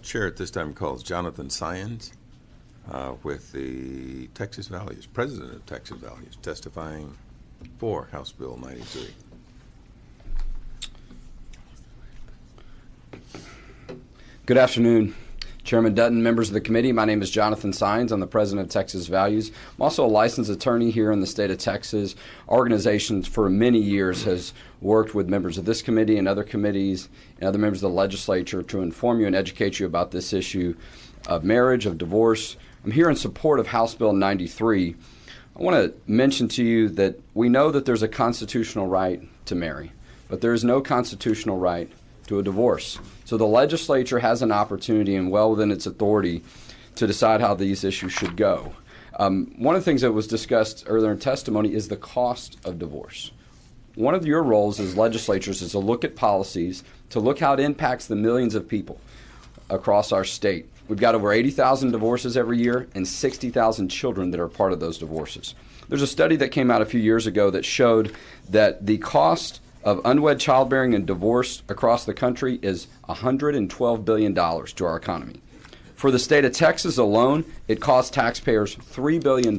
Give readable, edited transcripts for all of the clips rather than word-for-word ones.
Chair at this time calls Jonathan Saenz with the Texas Values, President of Texas Values, testifying for House Bill 93. Good afternoon, Chairman Dutton, members of the committee. My name is Jonathan Saenz. I'm the president of Texas Values. I'm also a licensed attorney here in the state of Texas. Our organization for many years has worked with members of this committee and other committees and other members of the legislature to inform you and educate you about this issue of marriage, of divorce. I'm here in support of House Bill 93. I want to mention to you that we know that there's a constitutional right to marry, but there is no constitutional right to a divorce. So the legislature has an opportunity and well within its authority to decide how these issues should go. One of the things that was discussed earlier in testimony is the cost of divorce. One of your roles as legislatures is to look at policies, to look how it impacts the millions of people across our state. We've got over 80,000 divorces every year and 60,000 children that are part of those divorces. There's a study that came out a few years ago that showed that the cost of unwed childbearing and divorce across the country is $112 billion to our economy. For the state of Texas alone, it costs taxpayers $3 billion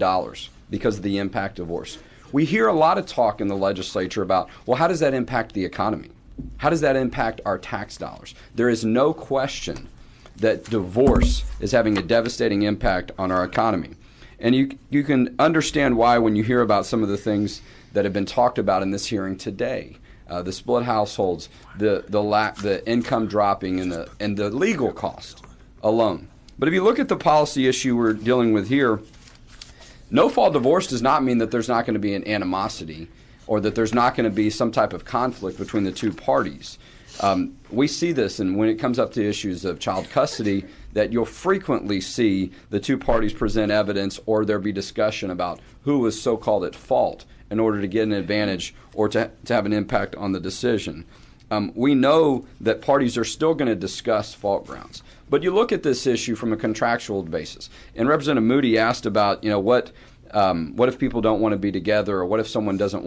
because of the impact of divorce. We hear a lot of talk in the legislature about, well, how does that impact the economy? How does that impact our tax dollars? There is no question that divorce is having a devastating impact on our economy. And you can understand why when you hear about some of the things that have been talked about in this hearing today. The split households, the income dropping, and the legal cost alone. But if you look at the policy issue we're dealing with here, no-fault divorce does not mean that there's not going to be an animosity or that there's not going to be some type of conflict between the two parties. We see this, and when it comes up to issues of child custody, that you'll frequently see the two parties present evidence or there be discussion about who was so-called at fault in order to get an advantage or to have an impact on the decision. We know that parties are still going to discuss fault grounds. But you look at this issue from a contractual basis. And Representative Moody asked about, what if people don't want to be together, or what if someone doesn't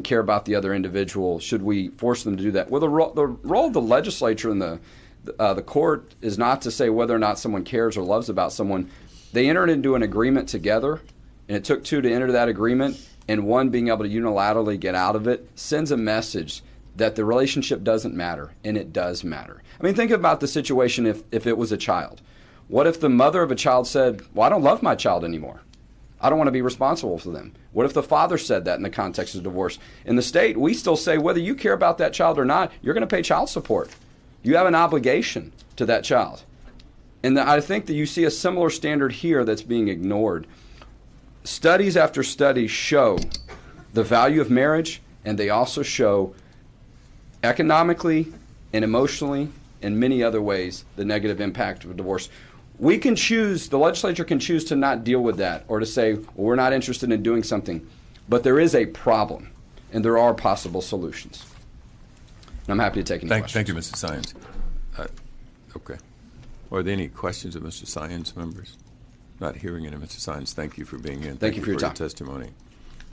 care about the other individual? Should we force them to do that? Well, the role of the legislature and the court is not to say whether or not someone cares or loves about someone. They entered into an agreement together, and it took two to enter that agreement, and one being able to unilaterally get out of it sends a message that the relationship doesn't matter, and it does matter. I mean, think about the situation if it was a child. What if the mother of a child said, well, I don't love my child anymore. I don't want to be responsible for them. What if the father said that in the context of divorce? In the state, we still say whether you care about that child or not, you're going to pay child support. You have an obligation to that child. And I think that you see a similar standard here that's being ignored. Studies after studies show the value of marriage, and they also show economically and emotionally and many other ways the negative impact of divorce. We can choose, the legislature can choose to not deal with that or to say, well, we're not interested in doing something. But there is a problem, and there are possible solutions. And I'm happy to take any questions. Thank you, Mr. Saenz. Okay. Are there any questions of Mr. Saenz, members? Not hearing any, Mr. Saenz. Thank you for being in. Thank you for your time. Testimony.